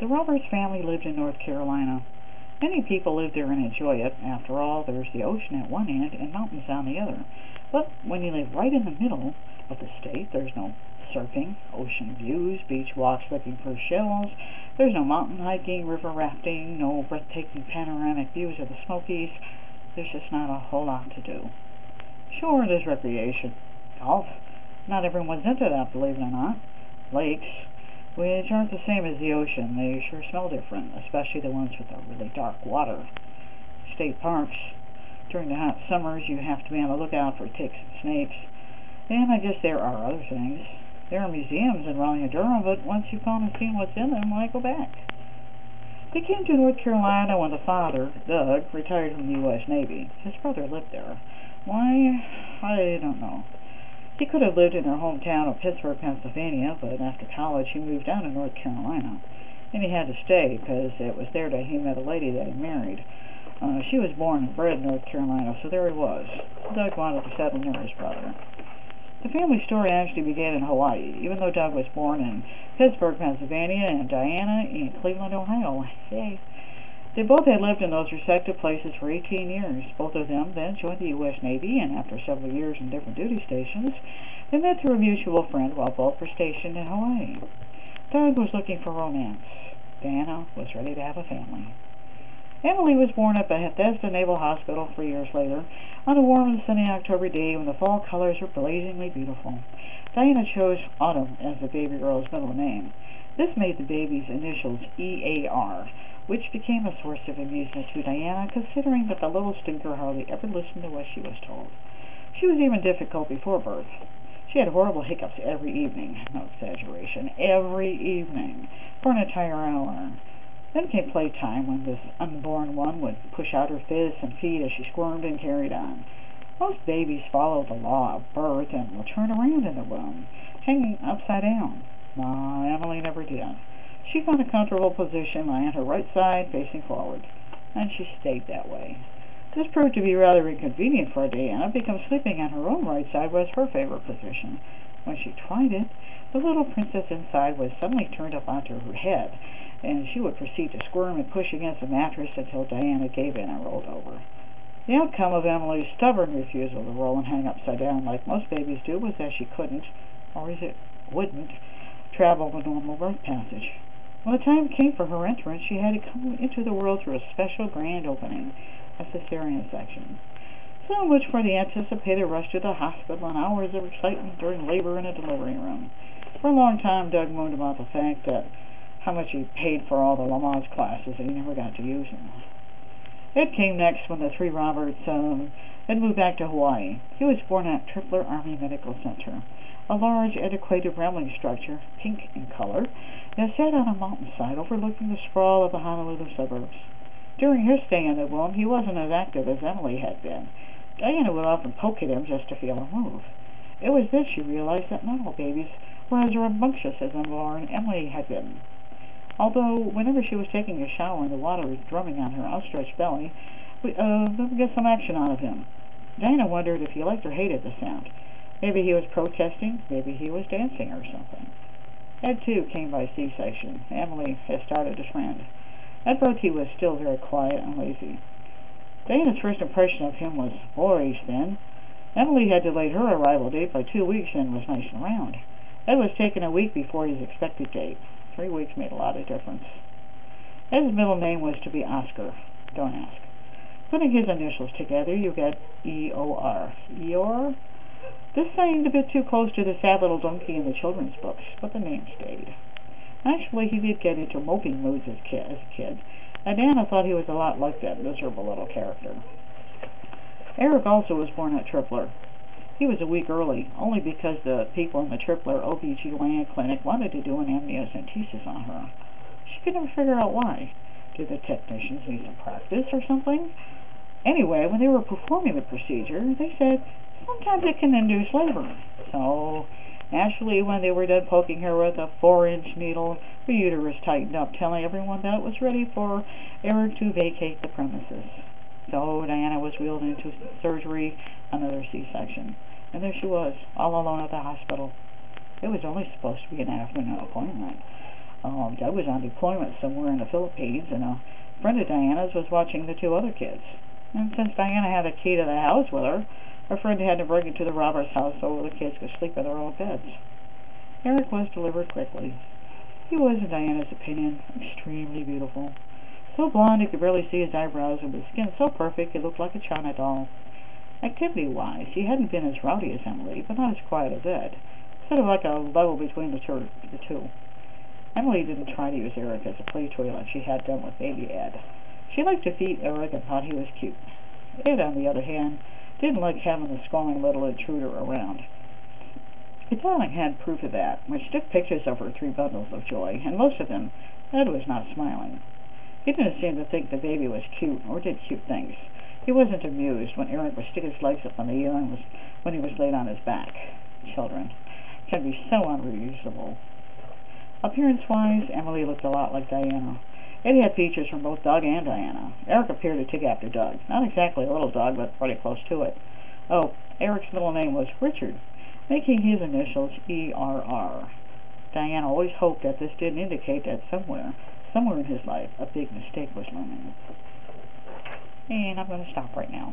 The Roberts family lived in North Carolina. Many people live there and enjoy it. After all, there's the ocean at one end and mountains on the other. But when you live right in the middle of the state, there's no surfing, ocean views, beach walks looking for shells. There's no mountain hiking, river rafting, no breathtaking panoramic views of the Smokies. There's just not a whole lot to do. Sure, there's recreation. Golf. Not everyone's into that, believe it or not. Lakes, which aren't the same as the ocean. They sure smell different, especially the ones with the really dark water. State parks. During the hot summers, you have to be on the lookout for ticks and snakes. And I guess there are other things. There are museums in Raleigh and Durham, but once you've gone and seen what's in them, why go back? They came to North Carolina when the father, Doug, retired from the U.S. Navy. His brother lived there. Why? I don't know. He could have lived in their hometown of Pittsburgh, Pennsylvania, but after college he moved down to North Carolina. And he had to stay because it was there that he met a lady that he married. She was born and bred in North Carolina, so there he was. Doug wanted to settle near his brother. The family story actually began in Hawaii, even though Doug was born in Pittsburgh, Pennsylvania, and Diana in Cleveland, Ohio. Yay. They both had lived in those respective places for 18 years. Both of them then joined the U.S. Navy, and after several years in different duty stations, they met through a mutual friend while both were stationed in Hawaii. Doug was looking for romance. Diana was ready to have a family. Emily was born at Bethesda Naval Hospital 3 years later, on a warm and sunny October day when the fall colors were blazingly beautiful. Diana chose Autumn as the baby girl's middle name. This made the baby's initials EAR, which became a source of amusement to Diana, considering that the little stinker hardly ever listened to what she was told. She was even difficult before birth. She had horrible hiccups every evening, no exaggeration, every evening, for an entire hour. Then came playtime, when this unborn one would push out her fists and feet as she squirmed and carried on. Most babies follow the law of birth and will turn around in the womb, hanging upside down. No, Emily never did. She found a comfortable position, lying on her right side, facing forward, and she stayed that way. This proved to be rather inconvenient for Diana, because sleeping on her own right side was her favorite position. When she tried it, the little princess inside was suddenly turned up onto her head, and she would proceed to squirm and push against the mattress until Diana gave in and rolled over. The outcome of Emily's stubborn refusal to roll and hang upside down like most babies do was that she couldn't, or wouldn't, travel the normal birth passage. When the time came for her entrance, she had to come into the world through a special grand opening, a cesarean section. So much for the anticipated rush to the hospital and hours of excitement during labor in a delivery room. For a long time, Doug moaned about the fact that how much he paid for all the Lamaze classes and he never got to use them. Ed came next when the three Roberts had moved back to Hawaii. He was born at Tripler Army Medical Center, a large, antiquated rambling structure, pink in color, that sat on a mountainside overlooking the sprawl of the Honolulu suburbs. During his stay in the womb, he wasn't as active as Emily had been. Diana would often poke at him just to feel him move. It was then she realized that not all babies were as rambunctious as unborn Emily had been. Although, whenever she was taking a shower and the water was drumming on her outstretched belly, we would get some action out of him. Diana wondered if he liked or hated the sound. Maybe he was protesting, maybe he was dancing or something. Ed, too, came by C-section. Emily had started to friend. At birth he was still very quiet and lazy. Diana's first impression of him was boyish then. Emily had delayed her arrival date by 2 weeks and was nice and round. Ed was taken a week before his expected date. 3 weeks made a lot of difference. Ed's middle name was to be Oscar. Don't ask. Putting his initials together, you get E-O-R. Eeyore? This seemed a bit too close to the sad little donkey in the children's books, but the name stayed. Actually, he did get into moping moods as a kid, and Diana thought he was a lot like that miserable little character. Eric also was born at Tripler. He was a week early, only because the people in the Tripler OB/GYN clinic wanted to do an amniocentesis on her. She could never figure out why. Did the technicians need some practice or something? Anyway, when they were performing the procedure, they said sometimes it can induce labor. So, naturally, when they were done poking her with a 4-inch needle, the uterus tightened up, telling everyone that it was ready for Eric to vacate the premises. So Diana was wheeled into surgery, another C-section. And there she was, all alone at the hospital. It was only supposed to be an afternoon appointment. Doug was on deployment somewhere in the Philippines, and a friend of Diana's was watching the two other kids. And since Diana had a key to the house with her, her friend had to bring it to the Roberts house so the kids could sleep in their own beds. Eric was delivered quickly. He was, in Diana's opinion, extremely beautiful. So blonde you could barely see his eyebrows, and with skin so perfect he looked like a china doll. Activity-wise, he hadn't been as rowdy as Emily, but not as quiet as Ed, sort of like a level between the two. Emily didn't try to use Eric as a play toy like she had done with baby Ed. She liked to feed Eric and thought he was cute. Ed, on the other hand, didn't like having the squalling little intruder around. The darling had proof of that, when she took pictures of her 3 bundles of joy, and most of them, Ed was not smiling. He didn't seem to think the baby was cute, or did cute things. He wasn't amused when Eric would stick his legs up on the ear and when he was laid on his back. Children can be so unreasonable. Appearance-wise, Emily looked a lot like Diana. Ed had features from both Doug and Diana. Eric appeared to take after Doug. Not exactly a little Doug, but pretty close to it. Oh, Eric's middle name was Richard, making his initials ERR. Diana always hoped that this didn't indicate that somewhere in his life, a big mistake was looming. And I'm going to stop right now.